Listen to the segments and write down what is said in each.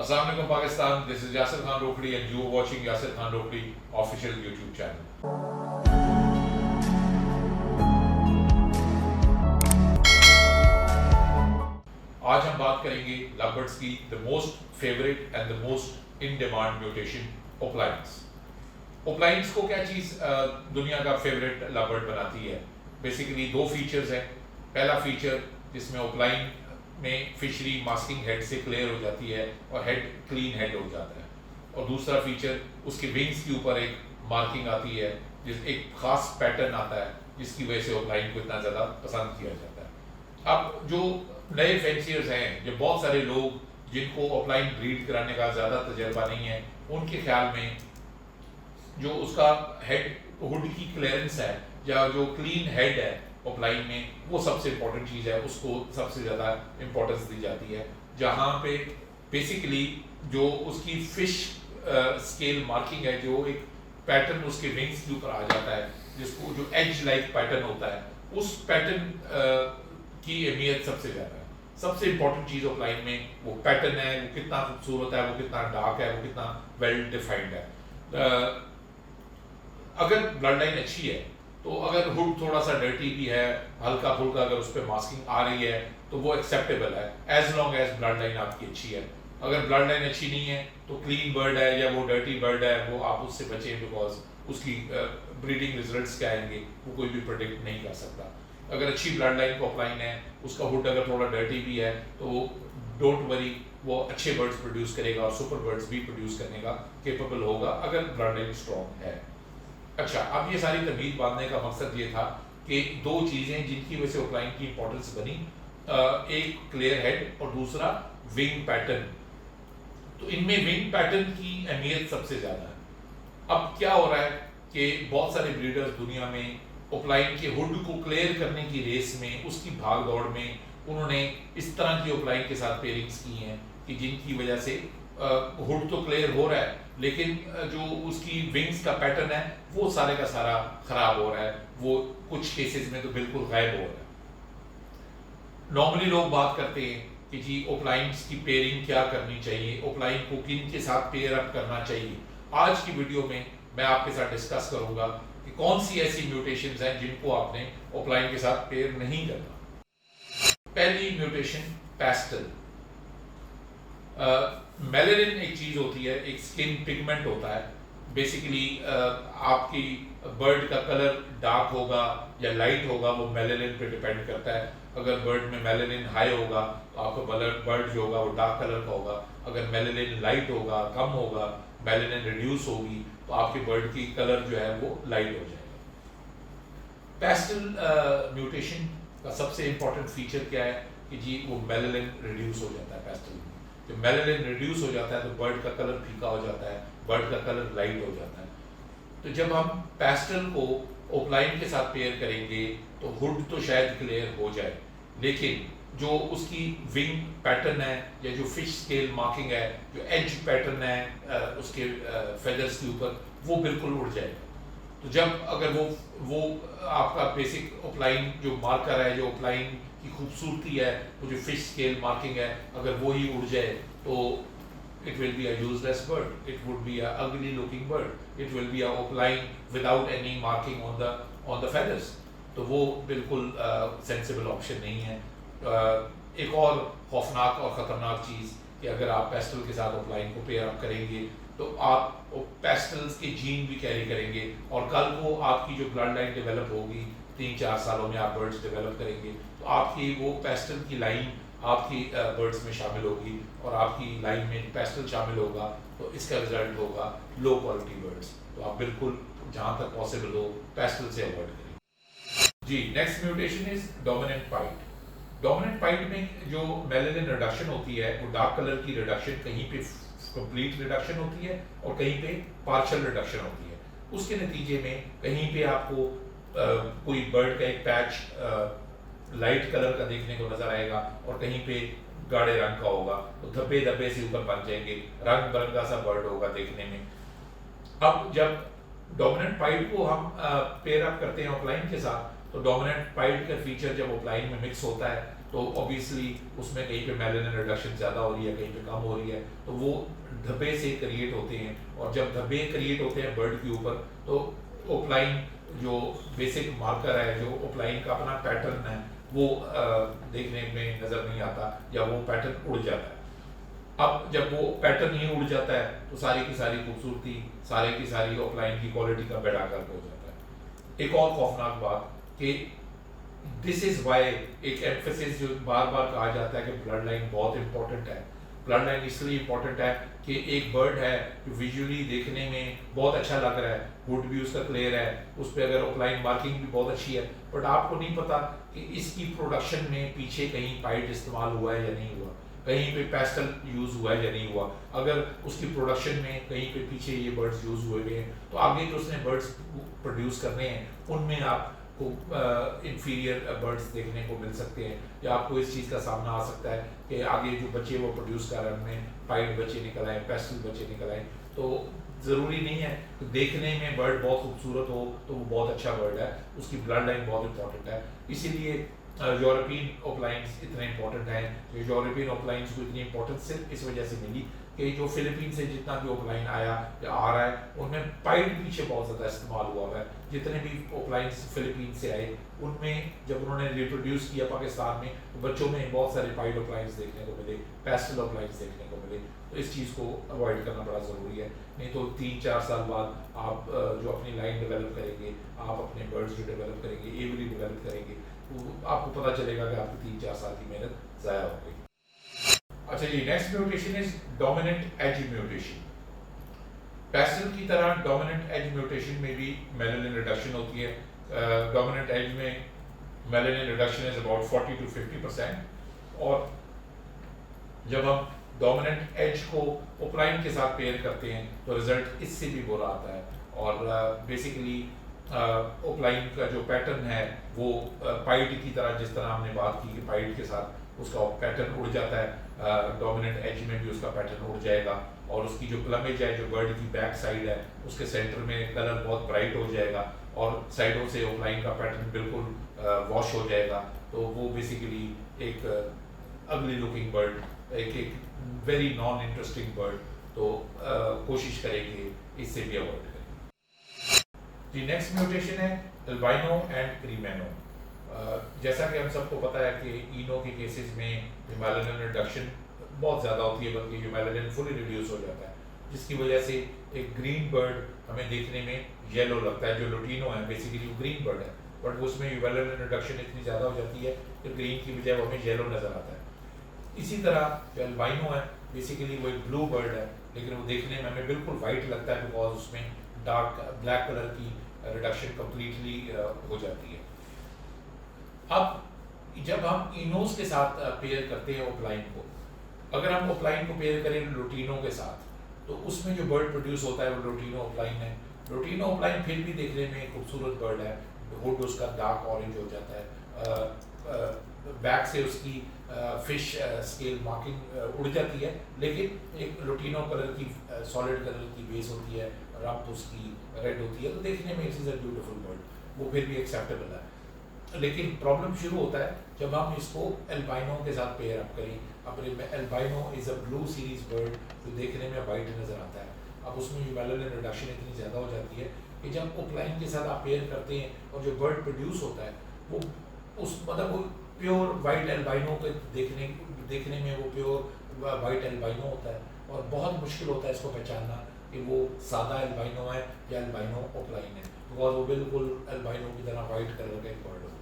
अस्सलाम वालेकुम Pakistan, this is Yasir Khan Rokri and you watching Yasir Khan Rokri official YouTube channel. आज हम बात करेंगे लवबर्ड्स की the most favourite and the most in demand mutation opalines. Opalines को क्या चीज़ दुनिया का फेवरेट लवबर्ड बनाती है? बेसिकली दो फीचर्स हैं। पहला फीचर जिसमें ओप्लाइन में फिशरी मास्किंग हेड से क्लियर हो जाती है और हेड क्लीन हेड हो जाता है, और दूसरा फीचर उसके विंग्स के ऊपर एक मार्किंग आती है, जिस एक खास पैटर्न आता है जिसकी वजह से ओप्लाइन को इतना ज़्यादा पसंद किया जाता है। अब जो नए फैंसियर्स हैं, जो बहुत सारे लोग जिनको ओप्लाइन ब्रीड कराने का ज़्यादा तजर्बा नहीं है, उनके ख्याल में जो उसका हेड हुड की क्लियरेंस है या जो क्लीन हेड है ओप्लाइन में, वो सबसे इम्पोर्टेंट चीज़ है, उसको सबसे ज़्यादा इम्पोर्टेंस दी जाती है। जहाँ पे बेसिकली जो उसकी फिश स्केल मार्किंग है, जो एक पैटर्न उसके विंग्स के ऊपर आ जाता है, जिसको जो एज लाइक पैटर्न होता है, उस पैटर्न की अहमियत सबसे ज़्यादा है। सबसे इम्पोर्टेंट चीज़ ओप्लाइन में वो पैटर्न है, वो कितना खूबसूरत है, वो कितना डार्क है, वो कितना वेल डिफाइंड है। अगर ब्लड लाइन अच्छी है तो अगर हुड थोड़ा सा डर्टी भी है, हल्का फुल्का अगर उस पर मास्किंग आ रही है तो वो एक्सेप्टेबल है, as long as blood line आपकी अच्छी है। अगर ब्लड लाइन अच्छी नहीं है तो क्लीन बर्ड है या वो डर्टी बर्ड है, वो आप उससे बचें, बिकॉज उसकी ब्रीडिंग रिजल्ट्स क्या आएंगे वो कोई भी प्रोडिक्ट नहीं कर सकता। अगर अच्छी ब्लड लाइन को ओप्लाइन है, उसका हुड अगर थोड़ा डर्टी भी है, तो डोंट वरी, वो अच्छे बर्ड्स प्रोड्यूस करेगा और सुपर बर्ड्स भी प्रोड्यूस करने का केपेबल होगा अगर ब्लड लाइन स्ट्रॉन्ग है। अच्छा, अब ये सारी तमीद बांधने का मकसद ये था कि दो चीज़ें जिनकी वजह से ओप्लाइन की इंपॉर्टेंस बनी, एक क्लियर हेड और दूसरा विंग पैटर्न। तो इनमें विंग पैटर्न की अहमियत सबसे ज़्यादा है। अब क्या हो रहा है कि बहुत सारे ब्रीडर्स दुनिया में ओप्लाइन के हुड को क्लियर करने की रेस में, उसकी भाग दौड़ में, उन्होंने इस तरह की ओप्लाइन के साथ पेयरिंग्स की हैं कि जिनकी वजह से हुड तो क्लियर हो रहा है, लेकिन जो उसकी विंग्स का पैटर्न है वो सारे का सारा खराब हो रहा है, वो कुछ केसेस में तो बिल्कुल गायब हो रहा है। नॉर्मली लोग बात करते हैं कि जी ओप्लाइंस की पेयरिंग क्या करनी चाहिए, ओप्लाइन को किन के साथ पेयर अप करना चाहिए। आज की वीडियो में मैं आपके साथ डिस्कस करूंगा कि कौन सी ऐसी म्यूटेशंस हैं जिनको आपने ओप्लाइन के साथ पेयर नहीं करना। पहली म्यूटेशन पेस्टल। मेलेनिन एक चीज़ होती है, एक स्किन पिगमेंट होता है। बेसिकली आपकी बर्ड का कलर डार्क होगा या लाइट होगा, वो मेलेनिन पे डिपेंड करता है। अगर बर्ड में मेलेनिन हाई होगा तो आपका बर्ड जो होगा वो डार्क कलर का होगा। अगर मेलेनिन लाइट होगा, कम होगा, मेलेनिन रिड्यूस होगी, तो आपके बर्ड की कलर जो है वो लाइट हो जाएगा। पेस्टल म्यूटेशन का सबसे इंपॉर्टेंट फीचर क्या है कि जी वो मेलेनिन रिड्यूस हो जाता है। पेस्टल में जब मेलेनिन रिड्यूस हो जाता है तो बर्ड का कलर फीका हो जाता है, बर्ड का कलर लाइट हो जाता है। तो जब हम पेस्टल को ओप्लाइन के साथ पेयर करेंगे तो हुड तो शायद क्लियर हो जाए, लेकिन जो उसकी विंग पैटर्न है या जो फिश स्केल मार्किंग है, जो एज पैटर्न है उसके फेदर्स के ऊपर, वो बिल्कुल उड़ जाएगा। तो जब अगर वो आपका बेसिक ओप्लाइन जो मार्कर है, जो ओप्लाइन की खूबसूरती है, वो जो फिश स्केल मार्किंग है, अगर वो ही उड़ जाए तो it will be a useless bird, it would be a ugly looking bird, it will be a opline without any marking on the feathers। तो वो बिल्कुल सेंसिबल ऑप्शन नहीं है। एक और खौफनाक और ख़तरनाक चीज़ कि अगर आप पेस्टल के साथ ओप्लाइन को पेयर अप करेंगे तो आप पेस्टल्स के जीन भी कैरी करेंगे, और कल को आपकी जो ब्लड लाइन डेवलप होगी, 3-4 सालों में आप बर्ड्स डेवलप करेंगे, तो आपकी वो पेस्टल की लाइन आपकी बर्ड्स में शामिल होगी, और आपकी लाइन में पेस्टल शामिल होगा, तो इसका रिजल्ट होगा लो क्वालिटी बर्ड्स। तो आप बिल्कुल जहाँ तक पॉसिबल हो पेस्टल से अवॉइड करें। जी, next mutation is dominant pied. Dominant pied में जो मेलेनिन रिडक्शन होती है, वो डार्क कलर की रिडक्शन कहीं पे कंप्लीट रिडक्शन होती है और कहीं पे पार्शियल रिडक्शन होती है। उसके नतीजे में कहीं पे आपको कोई बर्ड का एक पैच लाइट कलर का देखने को नजर आएगा और कहीं पे गाढ़े रंग का होगा, तो धब्बे धब्बे से ऊपर बन जाएंगे, रंग बिरंगा सा बर्ड होगा देखने में। अब जब डोमिनेंट पाइट को हम पेयर अप करते हैं ओप्लाइन के साथ, तो डोमिनेंट पाइट का फीचर जब ओप्लाइन में मिक्स होता है तो ऑब्वियसली उसमें कहीं पे मेलानिन रिडक्शन ज़्यादा हो रही है, कहीं पे कम हो रही है, तो वो धब्बे से क्रिएट होते हैं। और जब धब्बे क्रिएट होते हैं बर्ड के ऊपर, तो ओपलाइन जो बेसिक मार्कर है, जो ओपलाइन का अपना पैटर्न है, वो देखने में नज़र नहीं आता, या वो पैटर्न उड़ जाता है। अब जब वो पैटर्न ही उड़ जाता है तो सारी की सारी खूबसूरती, सारी की सारी ऑफलाइन की क्वालिटी का बेड़ा गर्क हो जाता है। एक और खौफनाक बात कि दिस इज वाई एक एम्फेसिस जो बार बार कहा जाता है कि ब्लड लाइन बहुत इंपॉर्टेंट है। ब्लड लाइन इसलिए इंपॉर्टेंट है कि एक बर्ड है जो विजुअली देखने में बहुत अच्छा लग रहा है, हुड भी उसका क्लियर है, उस पर अगर ऑफलाइन मार्किंग भी बहुत अच्छी है, बट आपको नहीं पता कि इसकी प्रोडक्शन में पीछे कहीं पाइट इस्तेमाल हुआ है या नहीं हुआ, कहीं पे पेस्टल यूज़ हुआ है या नहीं हुआ। अगर उसकी प्रोडक्शन में कहीं पे पीछे ये बर्ड्स यूज़ हुए हैं, तो आगे जो उसने बर्ड्स प्रोड्यूस करने हैं उनमें आपको इंफीरियर बर्ड्स देखने को मिल सकते हैं, या आपको इस चीज़ का सामना आ सकता है कि आगे जो बच्चे वो प्रोड्यूस कर रहे हैं उनमें पाइट बच्चे निकल आए, पेस्टल बच्चे निकल आए। तो ज़रूरी नहीं है कि देखने में बर्ड बहुत खूबसूरत हो तो वो बहुत अच्छा बर्ड है, उसकी ब्लड लाइन बहुत इंपॉर्टेंट है। इसीलिए यूरोपियन ऑफलाइंस इतने इंपॉर्टेंट हैं। यूरोपियन ऑफलाइंस को इतनी इंपॉर्टेंस सिर्फ इस वजह से मिली कि जो फिलीपीन से जितना भी ऑफलाइन आया या आ रहा है उनमें पाइट पीछे बहुत ज़्यादा इस्तेमाल हुआ है। जितने भी ऑफलाइंस फिलीपीन से आए उनमें जब उन्होंने रिप्रोड्यूस किया पाकिस्तान में, तो बच्चों में बहुत सारे पाइट ऑफलाइंस देखने को मिले, पेस्टल ऑफलाइंस देखने को मिले। तो इस चीज़ को अवॉइड करना बड़ा ज़रूरी है, नहीं तो 3-4 साल बाद आप जो अपनी लाइन डेवलप करेंगे, आप अपने बर्ड्स जो डेवलप करेंगे, एवरी डेवलप करेंगे, तो आपको पता चलेगा कि आपकी 3-4 साल की मेहनत ज़ाया हो गई। अच्छा जी, next mutation is dominant edge mutation. Pastel की तरह डोमिनेंट एज म्यूटेशन में भी मेलानिन रिडक्शन होती है। डोमिनेंट एज में melanin reduction is about 40 to 50%, और जब हम डोमिनेंट एज को ओपलाइन के साथ पेयर करते हैं तो रिजल्ट इससे भी बुरा आता है। और बेसिकली ओपलाइन का जो पैटर्न है वो पाइट की तरह, जिस तरह हमने बात की कि पाइट के साथ उसका पैटर्न उड़ जाता है, डोमिनेंट एज में भी उसका पैटर्न उड़ जाएगा, और उसकी जो प्लमेज है, जो बर्ड की बैक साइड है, उसके सेंटर में कलर बहुत ब्राइट हो जाएगा, और साइडों से ऑफलाइन का पैटर्न बिल्कुल वॉश हो जाएगा। तो वो बेसिकली एक अगली लुकिंग बर्ड, एक वेरी नॉन इंटरेस्टिंग बर्ड, तो कोशिश करेंगे इससे भी अवॉइड करें। जी, नेक्स्ट म्यूटेशन है अल्बाइनो एंड क्रीमेनो। जैसा कि हम सबको पता है कि इनो के केसेस में मेलानिन रिडक्शन बहुत ज़्यादा होती है, बल्कि मेलानिन फुली रिड्यूस हो जाता है, जिसकी वजह से एक ग्रीन बर्ड हमें देखने में येलो लगता है। जो लुटीनो है बेसिकली वो ग्रीन बर्ड है, बट उसमें मेलानिन रिडक्शन इतनी ज़्यादा हो जाती है कि ग्रीन की बजाय हमें येलो नज़र आता है। इसी तरह जो अल्बाइनो है बेसिकली वो एक ब्लू बर्ड है, लेकिन वो देखने में हमें बिल्कुल वाइट लगता है, बिकॉज उसमें डार्क ब्लैक कलर की रिडक्शन कम्प्लीटली हो जाती है। अब जब हम इनोस के साथ पेयर करते हैं ओपलाइन को, अगर हम ओपलाइन को पेयर करें लुटीनो के साथ, तो उसमें जो बर्ड प्रोड्यूस होता है वो लुटीनो ओपलाइन है। लुटीनो ओपलाइन फिर भी देखने में खूबसूरत बर्ड है, हुड उसका डार्क ऑरेंज हो जाता है, बैक से उसकी फिश स्केल मार्किंग उड़ जाती है, लेकिन एक लुटीनो कलर की सॉलिड कलर की बेस होती है, रंग उसकी रेड होती है, तो देखने में it is a beautiful bird, वो फिर भी एक्सेप्टेबल है। लेकिन प्रॉब्लम शुरू होता है जब हम इसको एल्बाइनो के साथ पेयर अप करें। अब albino is a blue series bird जो देखने में वाइट नज़र आता है। अब उसमें जो मेलानिन रिडक्शन इतनी ज़्यादा हो जाती है कि जब ओपलाइन के साथ आप पेयर करते हैं और जो बर्ड प्रोड्यूस होता है वो उस मतलब वो प्योर वाइट एल्बाइनो के देखने में वो प्योर वाइट एल्बाइनो होता है, और बहुत मुश्किल होता है इसको पहचानना कि वो सादा एल्बाइनो है या एल्बाइनो ओपलाइन है, बिकॉज वो बिल्कुल एल्बाइनो की तरह वाइट कलर का एक बर्ड होगा।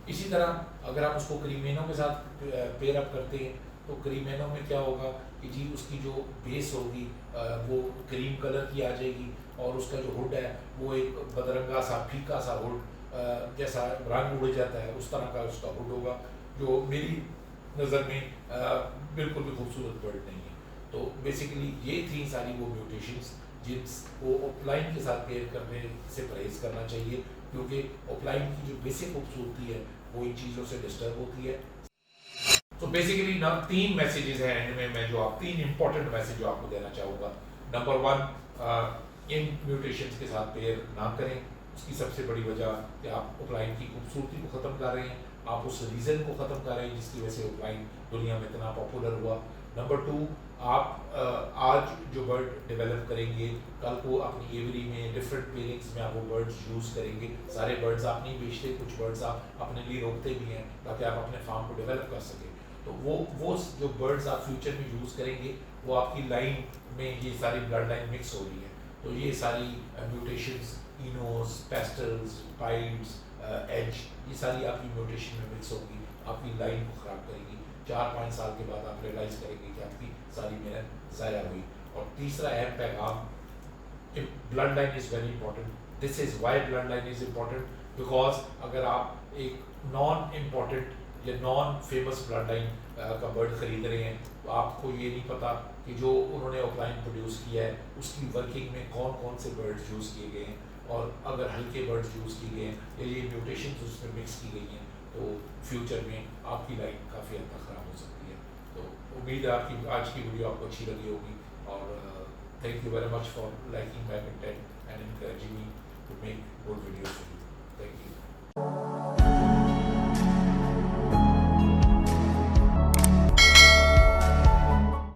इसी तरह अगर आप उसको क्रीमेनो के साथ पेयर अप करते हैं तो क्रीमेनो में क्या होगा कि जी उसकी जो बेस होगी वो क्रीम कलर की आ जाएगी, और उसका जो हुड है वो एक बदरंगा सा फीका सा हुड, जैसा रंग उड़ जाता है उस तरह का उसका हुड होगा, जो मेरी नज़र में बिल्कुल भी खूबसूरत बर्ड नहीं है। तो बेसिकली ये थी सारी वो म्यूटेशंस जिनको ओपलाइन के साथ पेयर करने से परहेज करना चाहिए, क्योंकि ओपलाइन की जो बेसिक खूबसूरती है वो इन चीज़ों से डिस्टर्ब होती है। तो बेसिकली ना 3 मैसेजेस हैं इनमें, मैं जो आप 3 इंपॉर्टेंट मैसेज जो आपको देना चाहूँगा। नंबर 1, इन म्यूटेशंस के साथ पेयर ना करें, उसकी सबसे बड़ी वजह कि आप ओपलाइन की खूबसूरती को ख़त्म कर रहे हैं। आप उस रीज़न को ख़त्म कर रहे हैं जिसकी वजह से अपलाइन दुनिया में इतना पॉपुलर हुआ। नंबर टू, आप आज जो बर्ड डेवलप करेंगे, कल को अपनी एवरी में डिफरेंट पेयरिंग्स में आप वो बर्ड्स यूज़ करेंगे। सारे बर्ड्स आप नहीं बेचते, कुछ बर्ड्स आप अपने लिए रोकते भी हैं ताकि आप अपने फार्म को डेवलप कर सकें। तो वो जो बर्ड्स आप फ्यूचर में यूज़ करेंगे वो आपकी लाइन में ये सारी ब्लड लाइन मिक्स हो रही है, तो ये सारी म्यूटेशंस, इनोस, पेस्टल्स, पाइड्स, एज, ये सारी आपकी म्यूटेशन में मिक्स होगी, आपकी लाइन को ख़राब करेगी। 4-5 साल के बाद आप रियलाइज़ करेंगे कि आपकी सारी मेहनत ज़ाया हुई। और तीसरा अहम पैगाम, blood line is very important. This is why blood line is important, because अगर आप एक नॉन इम्पॉर्टेंट या नॉन फेमस ब्लड लाइन का बर्ड ख़रीद रहे हैं तो आपको ये नहीं पता कि जो उन्होंने अपलाइन प्रोड्यूस किया है उसकी वर्किंग में कौन कौन से बर्ड्स यूज़ किए गए हैं, और अगर हल्के बर्ड्स यूज़ किए गए हैं या ये म्यूटेशंस उसमें मिक्स की गई हैं तो फ्यूचर में आपकी लाइफ काफ़ी हद तक ख़राब हो सकती है। तो उम्मीद है आपकी आज की वीडियो आपको अच्छी लगी होगी, और thank you very much for liking my content and encouraging me to make more videos for you.